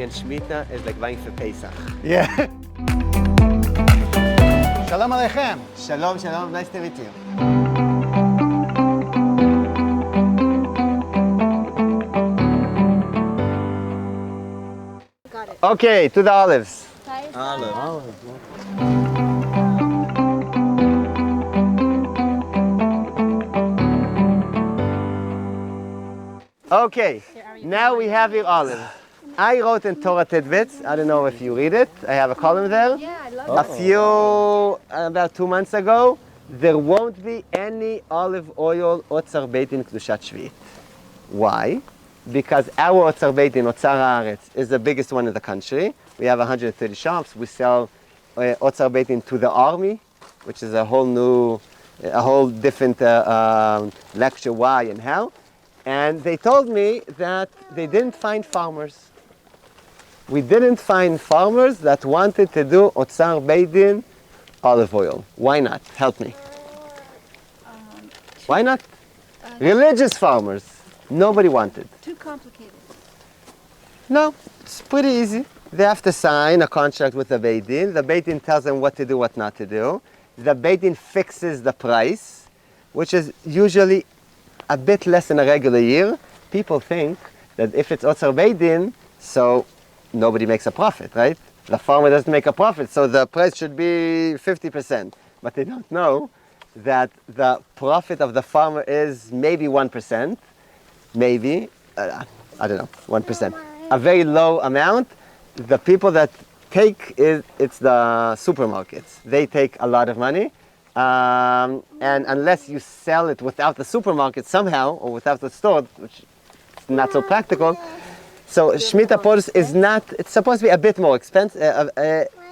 in Shmitta is like buying for Pesach. Yeah. Shalom Aleichem. Shalom, shalom. Nice to meet you. Got it. Okay, to the olives. Olive. Okay, now we have your olives. I wrote in Torah Tidbits, I don't know if you read it, I have a column there. Yeah, I love it. About 2 months ago, there won't be any olive oil Otzar Beit in Kedushat Shviit. Why? Because our Otzar Beit in Vehaaretz is the biggest one in the country. We have 130 shops. We sell Otzar Beit to the army, which is a whole different lecture why and how. And they told me that they didn't find farmers. We didn't find farmers that wanted to do Otzar Beit olive oil. Why not? Help me. Why not? Religious farmers. Nobody wanted. Too complicated. No, it's pretty easy. They have to sign a contract with the Beit Din. The Beit Din tells them what to do, what not to do. The Beit Din fixes the price, which is usually a bit less than a regular year. People think that if it's Otzar Beit Din, so nobody makes a profit, right? The farmer doesn't make a profit, so the price should be 50%. But they don't know that the profit of the farmer is maybe 1%, maybe, I don't know, 1%. A very low amount. The people that take it's the supermarkets. They take a lot of money. And unless you sell it without the supermarket somehow, or without the store, which is not so practical. So Shmitta produce is not, it's supposed to be a bit more expensive,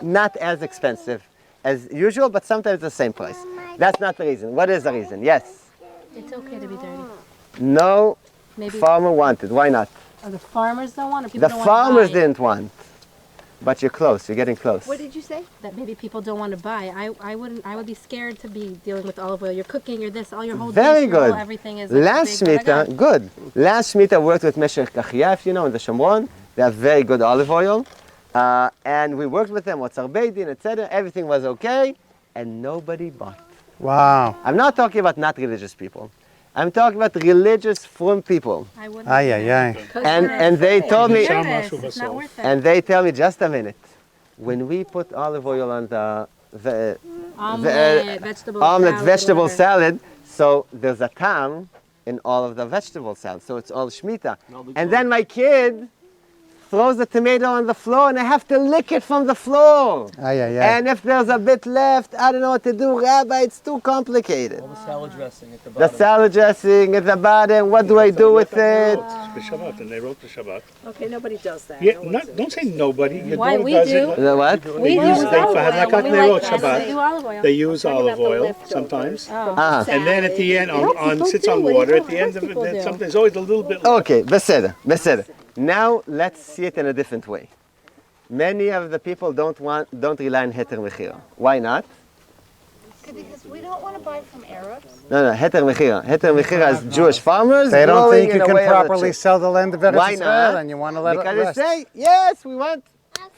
not as expensive as usual, but sometimes the same price. That's not the reason. What is the reason? Yes? It's okay to be dirty. No Maybe farmer wanted. Why not? the farmers don't want it. People The don't farmers want to buy. didn't want. But you're close, you're getting close. What did you say? That maybe people don't want to buy. I would be scared to be dealing with olive oil. You're cooking, you're this, all your whole Very dish, your whole good. everything is like Last big balagan. Shmitta, good. Last Shmitta worked with Meshech Kachia, if you know, in the Shomron. They have very good olive oil. And we worked with them, Otzar Beit Din, etc. Everything was okay, and nobody bought. Wow. I'm not talking about not religious people. I'm talking about religious from people. I wouldn't. Ay, ay, ay. And they told me, It's not worth it. and they tell me, just a minute. When we put olive oil on the Omelette, vegetable omelette, salad, vegetable whatever. salad, so there's a tam in all of the vegetable salad, so it's all Shmitta. And then my kid throws the tomato on the floor and I have to lick it from the floor. Ay, ay, ay. And if there's a bit left, I don't know what to do. Rabbi, it's too complicated. All the salad dressing at the The bottom. salad dressing at the bottom, what do I do with it? The Shabbat, and they wrote the Shabbat. Okay, nobody does that. Yeah, No one not, says don't say nobody. Your Why, daughter we does do. it. The what? We They use use- olive they- oil. Hadlakat We Nerot like that. Shabbat. They do olive oil. They use talking olive about the oil leftovers. sometimes. Oh. And then at the end, on people sits do. on What do you water. At know? the end of People it, do. something, there's always a little bit. Okay, beseder. Now let's see it in a different way. Many of the people don't rely on heter mechira. Why not? Because we don't want to buy from Arabs. No, heter mechira. Heter mechira is Jewish farmers. They don't growing think you in a can way of the properly church. sell the land of Why Eretz Israel, not? and you want to let Because it they rest. say, yes, we want.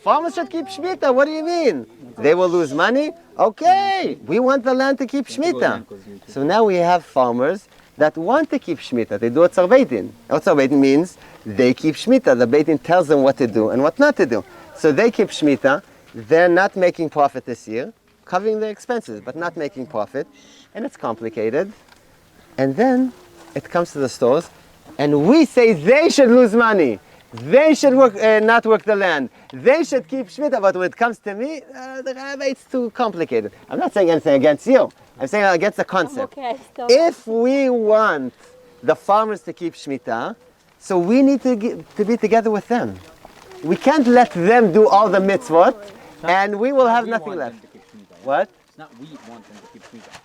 Farmers should keep Shmitta. What do you mean? They will lose money? Okay, we want the land to keep Shmitta. So now we have farmers that want to keep Shmitta. They do Otzar Beit Din. Otzar Beit Din means they keep Shmitta. The Beit Din tells them what to do and what not to do. So they keep Shmitta. They're not making profit this year, covering their expenses, but not making profit. And it's complicated. And then it comes to the stores, and we say they should lose money. They should not work the land. They should keep Shmitta. But when it comes to me, the Rabbi, it's too complicated. I'm not saying anything against you. I'm saying against the concept. Okay, still. If we want the farmers to keep Shmitta, so we need to be together with them. We can't let them do all the mitzvot, and we will have nothing left. What? It's not we want them to keep Shmitta.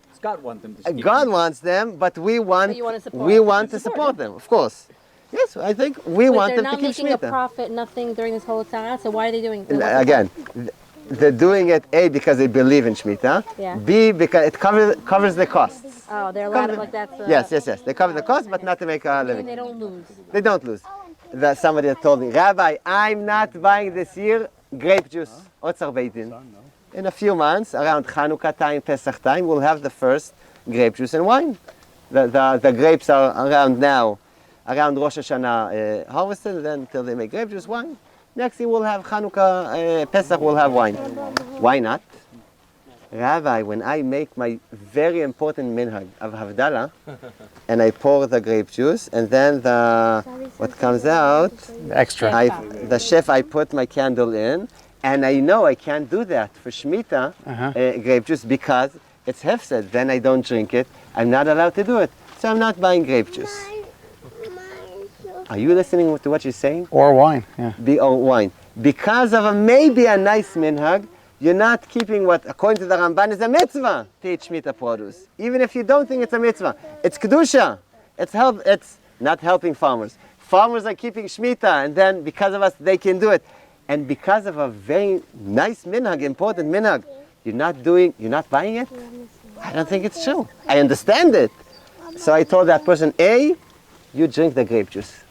It's God want them to keep God Shmitta. wants them, but we want But you want to support we them. want to support them, of course. Yes, I think we But want they're them to not keep making a Shmitta. profit, nothing during this whole time. So why are they doing it? Again, they're doing it A, because they believe in Shmitta. Yeah. B, because it covers the costs. Oh, they're allowed to like that. Yes. They cover the costs, but not to make a And living. they don't lose. They don't lose. that somebody had told me, Rabbi, I'm not buying this year grape juice, Otzar Beitin. In a few months, around Chanukah time, Pesach time, we'll have the first grape juice and wine. The grapes are around now, around Rosh Hashanah harvested, then until they make grape juice, wine. Next year we'll have Chanukah, Pesach, we'll have wine. Why not? Rabbi, when I make my very important minhag of Havdalah, and I pour the grape juice, and then what comes out, Extra. the chef, I put my candle in, and I know I can't do that for Shmitta grape juice because it's hefsed. Then I don't drink it. I'm not allowed to do it. So I'm not buying grape juice. Are you listening to what you're saying? Or wine, yeah. Or wine. Because of maybe a nice minhag, you're not keeping what, according to the Ramban, is a mitzvah to eat Shmitta produce. Even if you don't think it's a mitzvah. It's Kedusha. It's not helping farmers. Farmers are keeping Shmitta, and then because of us, they can do it. And because of a very nice minhag, important minhag, you're not buying it? I don't think it's true. I understand it. So I told that person, A, you drink the grape juice.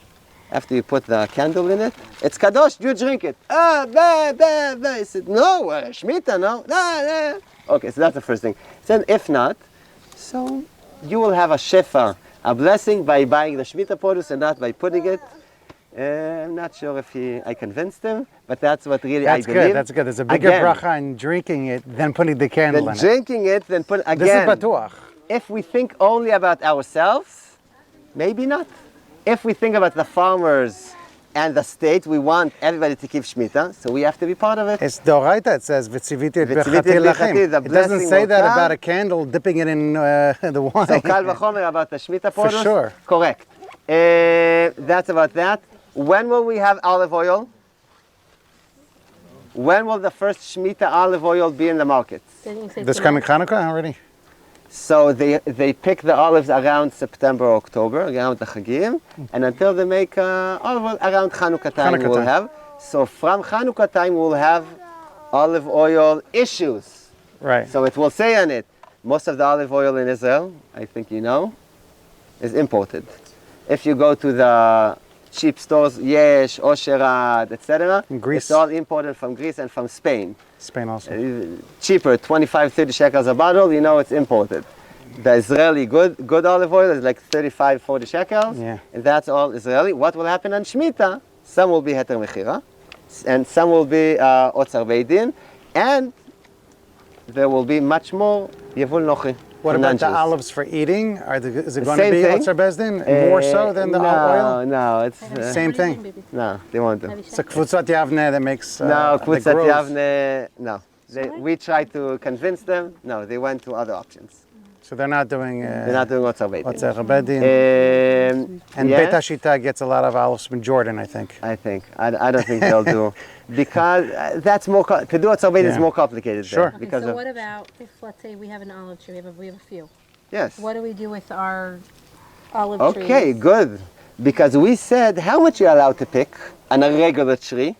After you put the candle in it, it's kadosh, you drink it. I said, no, Shmitta, no. Okay, so that's the first thing. Then if not, so you will have a shefa, a blessing by buying the Shmitta produce and not by putting it. I'm not sure if I convinced him, but that's what really I believe. That's good. There's a bigger bracha in drinking it than putting the candle in it. Drinking it, then put again. This is batuach. If we think only about ourselves, maybe not. If we think about the farmers and the state, we want everybody to keep Shmitta, so we have to be part of it. It's Doraita, it says, V'tziviti et V'tziviti bechati et lachem. bechati, the It doesn't blessing say will that come. about a candle dipping it in the wine. So kal v'chomer about the Shmitta produce? sure. Correct. That's about that. When will we have olive oil? When will the first Shmitta olive oil be in the markets? This coming Chanukah already? So they pick the olives around September or October, around the Chagim, and until they make olive oil, around Chanukah time we'll have. So from Chanukah time we'll have olive oil issues. Right. So it will say on it, most of the olive oil in Israel, I think you know, is imported. If you go to the cheap stores, Yesh, Osherat, etc., Greece. it's all imported from Greece and from Spain. Spain also. Cheaper, 25, 30 shekels a bottle, you know it's imported. The Israeli good olive oil is like 35, 40 shekels, Yeah. and that's all Israeli. What will happen on Shmitta? Some will be heter mechira, and some will be otzar beidin, and there will be much more yevul nochi. What about the olives for eating? Is it going to be Otzar Bezdin? More so than the oil? No, it's Same thing. no, they won't do. It's a Kvutzat Yavne that makes No, the Kvutzat groves. Yavne, no. We tried to convince them. No, they went to other options. So they're not doing They're not doing Otzar Beidin. Otzar Bezdin. And yes, Beit HaShita gets a lot of olives from Jordan, I think. I think. I don't think they'll do. Because that's more, to do Otzar Beidin is more complicated. Sure. There, because so of, what about if, let's say, we have an olive tree, we have a few. yes. What do we do with our olive trees? Okay, good. Because we said how much you're allowed to pick on a regular tree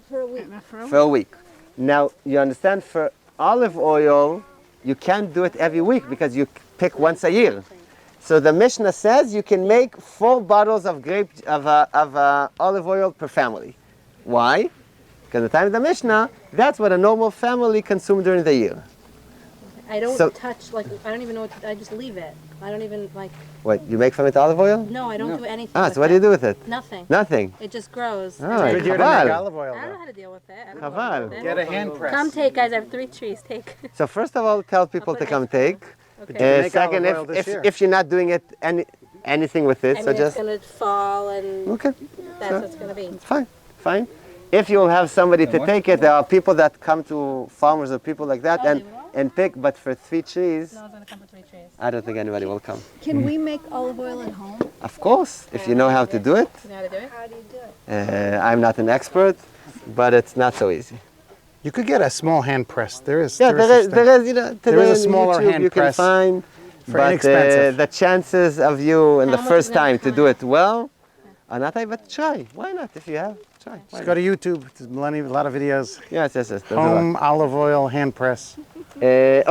For a week. for a week. Now, you understand, for olive oil, you can't do it every week because you pick once a year. So the Mishnah says you can make 4 bottles of olive oil per family. Why? Because at the time of the Mishnah, that's what a normal family consumes during the year. I don't So- touch, I don't even know what to, I just leave it. I don't even, What, you make from it olive oil? no, I don't do anything Ah, with so what do you do with it? Nothing. Nothing. It just grows. Oh, And then- Good year to Chaval. make olive oil, I don't know though. how to deal with it. I don't know Chaval. what to do with Get it. a hand press. Come take, guys. I have 3 trees. Take. So first of all, tell people to come take. Okay. make Second, olive oil this year. if you're not doing it anything with it, I so mean, just it's gonna fall, and okay, that's what it's gonna be. fine. If you'll have somebody to take it, there are people that come to farmers or people like that and pick. But for 3 trees, No one's gonna come with 3 trees. I don't think anybody will come. Can we make olive oil at home? Of course, if you know how to do it. You know how to do it? How do you do it? I'm not an expert, but it's not so easy. You could get a small hand press. There is. Yeah, there is there is, you know, There is a today on smaller YouTube hand you can press find, for but inexpensive. the chances of you in How the much first is that time to time? do it well are not high, but try. Why not? If you have, try. Why Just go to YouTube. There's a lot of videos. Yes. There's a lot. Home olive oil hand press.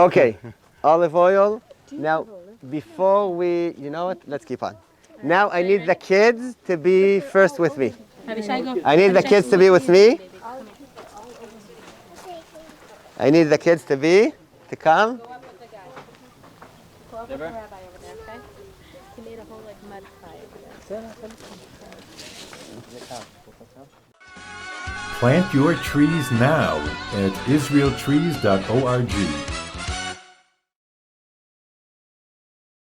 Okay, olive oil. Now, before we, you know what? Let's keep on. Now I need the kids to be first with me. I need the kids to be with me. I need the kids to come. Go up with the guy. Go up with the rabbi over there, okay? He made a whole like mud pie over there. Plant your trees now at IsraelTrees.org.